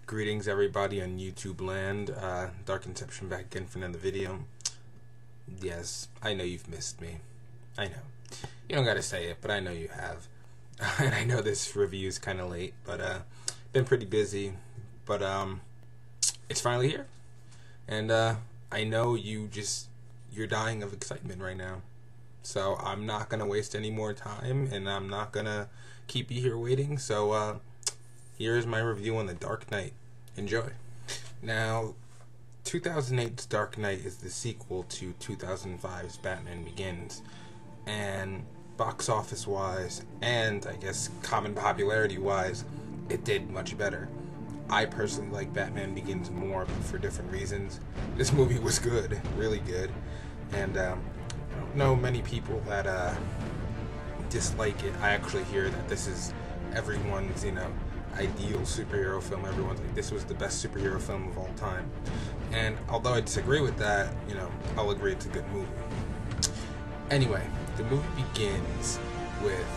Greetings everybody on YouTube land, Dark Inception back again for another video. Yes, I know you've missed me. I know. You don't gotta say it, but I know you have. And I know this review is kinda late, but been pretty busy. But it's finally here. And I know you're dying of excitement right now. So I'm not gonna waste any more time, and I'm not gonna keep you here waiting, so here's my review on The Dark Knight. Enjoy. Now, 2008's Dark Knight is the sequel to 2005's Batman Begins, and box office wise, and I guess common popularity wise, it did much better. I personally like Batman Begins more, but for different reasons. This movie was good, really good, and I don't know many people that dislike it. I actually hear that this is everyone's, ideal superhero film. Everyone's like, this was the best superhero film of all time. And although I disagree with that, I'll agree it's a good movie. Anyway, the movie begins with,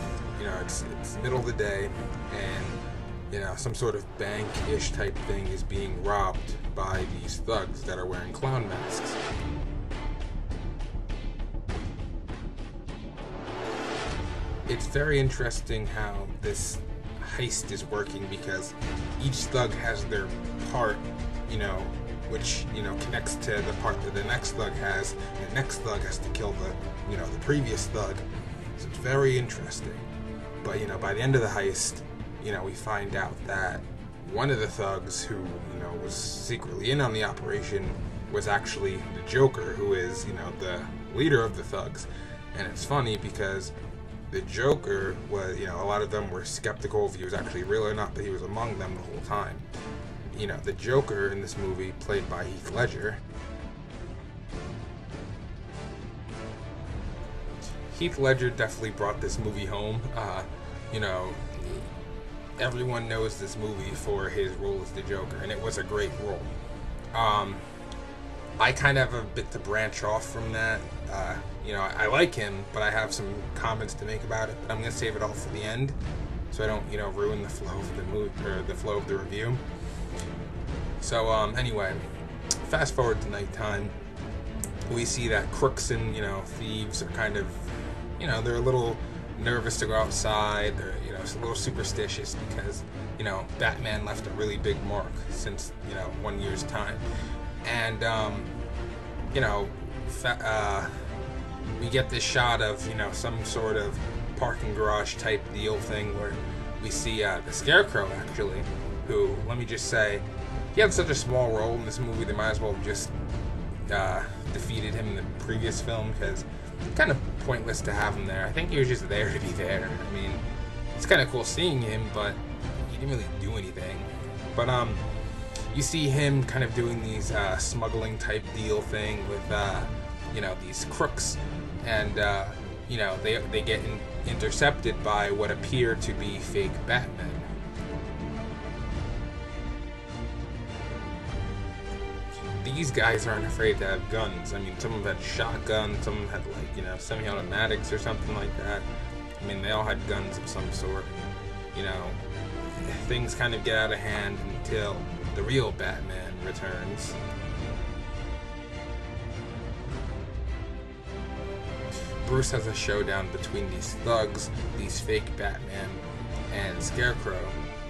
it's middle of the day, and some sort of bank-ish type thing is being robbed by these thugs that are wearing clown masks. It's very interesting how this heist is working, because each thug has their part, which connects to the part that the next thug has, and the next thug has to kill the previous thug. So it's very interesting. But by the end of the heist, we find out that one of the thugs who was secretly in on the operation was actually the Joker, who is the leader of the thugs. And it's funny because the Joker was, a lot of them were skeptical if he was actually real or not, but he was among them the whole time. The Joker in this movie, played by Heath Ledger. Heath Ledger definitely brought this movie home. Everyone knows this movie for his role as the Joker, and it was a great role. I kind of have a bit to branch off from that. I like him, but I have some comments to make about it. But I'm gonna save it all for the end, so I don't, ruin the flow of the movie or the flow of the review. So, anyway, fast forward to nighttime. We see that crooks and thieves are kind of, they're a little nervous to go outside. They're a little superstitious because Batman left a really big mark since 1 year's time. And we get this shot of some sort of parking garage type deal thing where we see the Scarecrow, actually, who, let me just say, he had such a small role in this movie, they might as well have just defeated him in the previous film, because it's kind of pointless to have him there. I think he was just there to be there. I mean, it's kind of cool seeing him, but he didn't really do anything. But you see him kind of doing these smuggling type deal thing with these crooks, and they get intercepted by what appear to be fake Batmen. These guys aren't afraid to have guns. I mean, some of them had shotguns, some of them had semi-automatics or something like that. I mean, they all had guns of some sort. Things kind of get out of hand until the real Batman returns. Bruce has a showdown between these thugs, these fake Batman, and Scarecrow.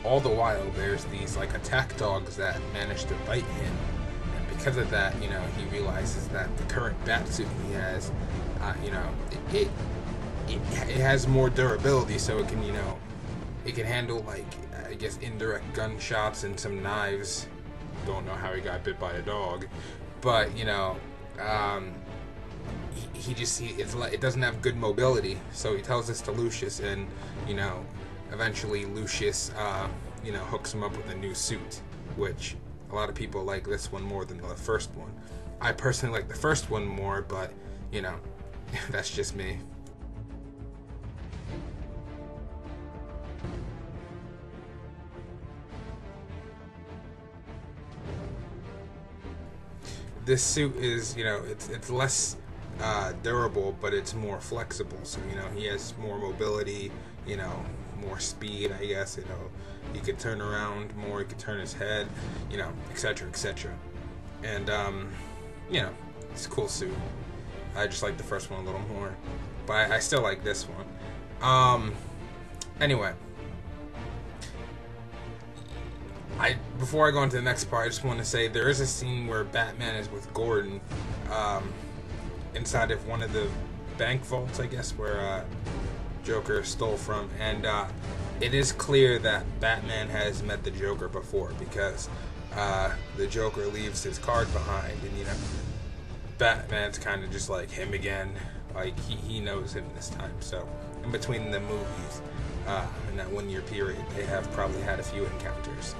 All the while, there's these attack dogs that manage to bite him, and because of that, he realizes that the current Batsuit he has, it has more durability, so it can, it can handle I guess indirect gunshots and some knives. Don't know how he got bit by a dog, but it doesn't have good mobility. So he tells this to Lucius, and eventually Lucius hooks him up with a new suit, which a lot of people like this one more than the first one. I personally like the first one more, but that's just me. This suit is, it's less durable, but it's more flexible. So, he has more mobility, more speed, I guess, He could turn around more. He could turn his head, you know, etc., etc. And you know, it's a cool suit. I just like the first one a little more, but I still like this one. Anyway, before I go into the next part, I just want to say there is a scene where Batman is with Gordon inside of one of the bank vaults, I guess, where Joker stole from, and it is clear that Batman has met the Joker before, because the Joker leaves his card behind, and you know, Batman's kind of just like him again, like he knows him this time. So in between the movies, in that 1 year period, they have probably had a few encounters.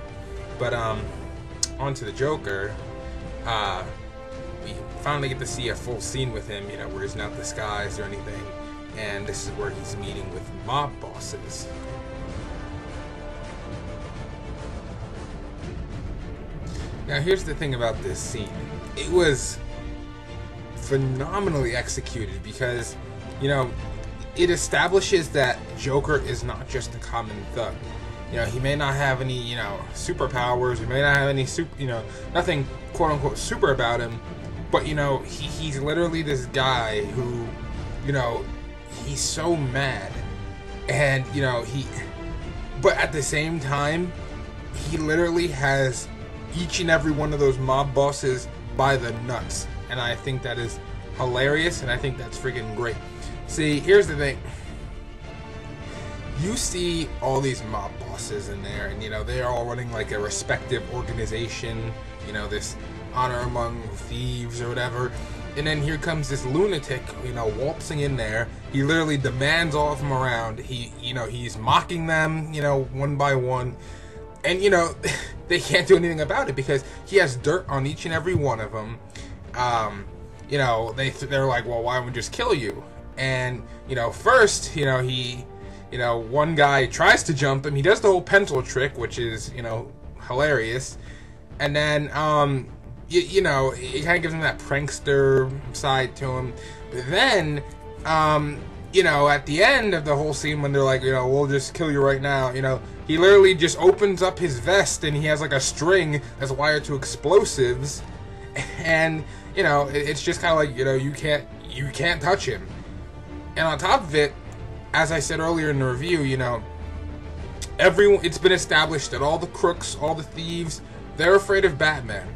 But on to the Joker, we finally get to see a full scene with him, you know, where he's not disguised or anything, and this is where he's meeting with mob bosses. Now here's the thing about this scene. It was phenomenally executed because, you know, it establishes that Joker is not just a common thug. You know, he may not have any, you know, superpowers, he may not have any nothing quote unquote super about him, but you know, he's literally this guy who, you know, he's so mad, and you know, but at the same time, he literally has each and every one of those mob bosses by the nuts, and I think that is hilarious, and I think that's freaking great. See, here's the thing. You see all these mob bosses in there, and you know, they're all running like a respective organization, you know, this honor among thieves or whatever, and then here comes this lunatic, you know, waltzing in there. He literally demands all of them around. You know, he's mocking them, you know, one by one, and you know, they can't do anything about it because he has dirt on each and every one of them. You know, they're like, well, why don't we just kill you? And you know, first, you know, you know, one guy tries to jump him. He does the whole pencil trick, which is, you know, hilarious. And then, you know, it kind of gives him that prankster side to him. But then, you know, at the end of the whole scene, when they're like, you know, we'll just kill you right now, you know, he literally just opens up his vest and he has like a string that's wired to explosives. And, you know, it's just kind of like, you know, you can't touch him. And on top of it, as I said earlier in the review, you know, it's been established that all the crooks, all the thieves, they're afraid of Batman.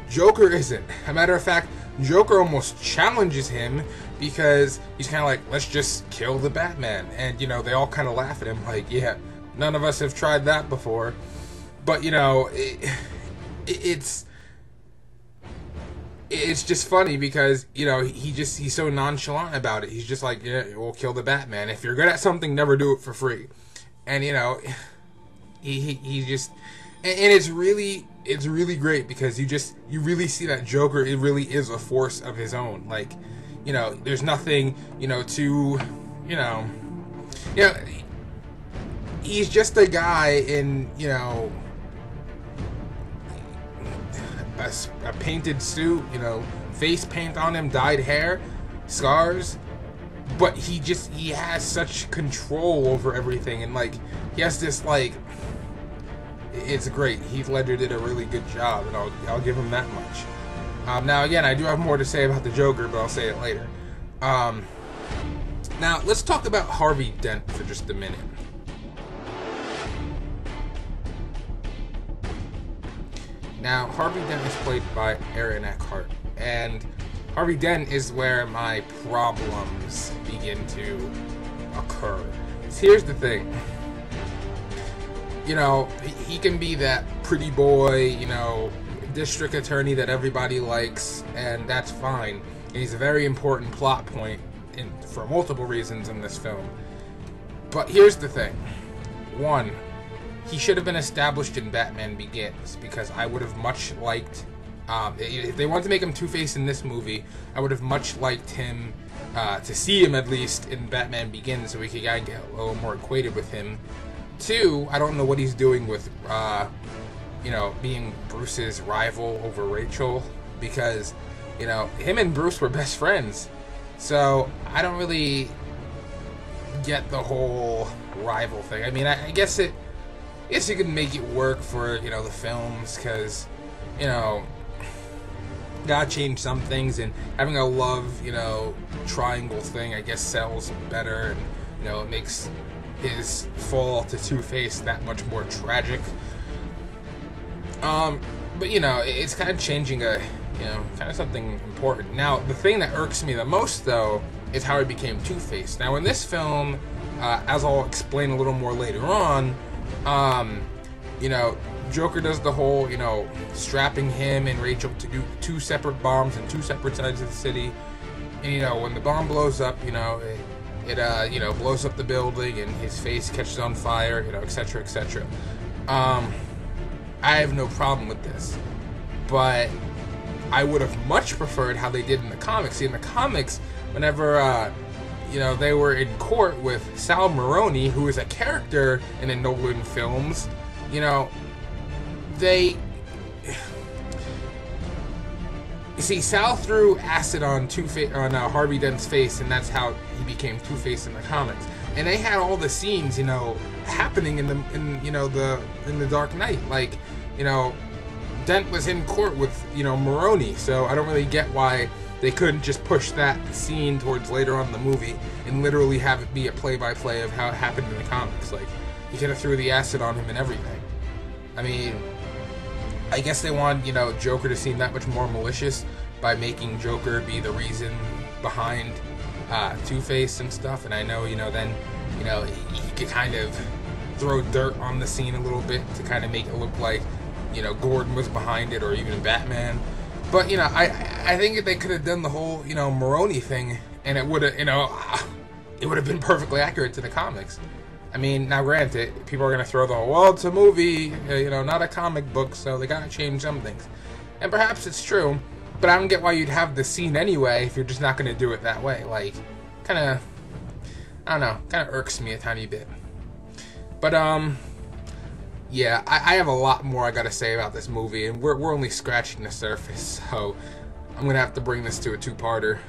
Joker isn't. As a matter of fact, Joker almost challenges him because he's kind of like, let's just kill the Batman. And, you know, they all kind of laugh at him like, yeah, none of us have tried that before. But, you know, it's just funny because, you know, he's so nonchalant about it. He's just like, yeah, we'll kill the Batman. If you're good at something, never do it for free. And, you know, he just, and it's really great because you really see that Joker, it really is a force of his own. Like, you know, there's nothing, you know, he's just a guy in, you know, a painted suit, you know, face paint on him, dyed hair, scars, but he has such control over everything, and like, he has this, like, it's great. Heath Ledger did a really good job, and I'll give him that much. Now again, I do have more to say about the Joker, but I'll say it later. Now let's talk about Harvey Dent for just a minute. Now, Harvey Dent is played by Aaron Eckhart, and Harvey Dent is where my problems begin to occur. So here's the thing. You know, he can be that pretty boy, you know, district attorney that everybody likes, and that's fine. And he's a very important plot point for multiple reasons in this film. But here's the thing. One, he should have been established in Batman Begins, because I would have much liked, if they wanted to make him Two-Face in this movie, I would have much liked him, to see him at least in Batman Begins, so we could get a little more acquainted with him. Two, I don't know what he's doing with, you know, being Bruce's rival over Rachel, because, you know, him and Bruce were best friends, so I don't really get the whole rival thing. I mean, I guess guess you could make it work for, you know, the films, because, you know, gotta change some things, and having a love, you know, triangle thing, I guess, sells better, and, you know, it makes his fall to Two-Face that much more tragic. But, you know, it's kind of changing you know, kind of something important. Now, the thing that irks me the most, though, is how he became Two-Face. Now, in this film, as I'll explain a little more later on, you know, Joker does the whole, you know, strapping him and Rachel to do 2 separate bombs in 2 separate sides of the city. And, you know, when the bomb blows up, you know, it you know, blows up the building and his face catches on fire, you know, etc., etc. I have no problem with this, but I would have much preferred how they did in the comics. See, in the comics, whenever, you know, they were in court with Sal Maroni, who is a character in the Nolan films, you know, you see, Sal threw acid on Harvey Dent's face, and that's how he became Two-Face in the comics. And they had all the scenes, you know, happening in the Dark Knight. Like, you know, Dent was in court with, you know, Maroni, so I don't really get why they couldn't just push that scene towards later on in the movie and literally have it be a play-by-play of how it happened in the comics. Like, you could have threw the acid on him and everything. I mean, I guess they wanted, you know, Joker to seem that much more malicious by making Joker be the reason behind Two-Face and stuff. And I know, you know, then, you know, he could kind of throw dirt on the scene a little bit to kind of make it look like, you know, Gordon was behind it, or even Batman. But, you know, I think if they could have done the whole, you know, Maroni thing, and it would have, you know, it would have been perfectly accurate to the comics. I mean, now granted, people are going to throw the whole, well, it's a movie, you know, not a comic book, so they got to change some things. And perhaps it's true, but I don't get why you'd have the scene anyway if you're just not going to do it that way. Like, kind of, I don't know, kind of irks me a tiny bit. But, yeah, I have a lot more I got to say about this movie, and we're only scratching the surface, so I'm going to have to bring this to a 2-parter,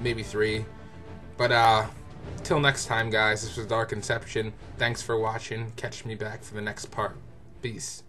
maybe 3. But, till next time, guys, this was Dark Inception. Thanks for watching. Catch me back for the next part. Peace.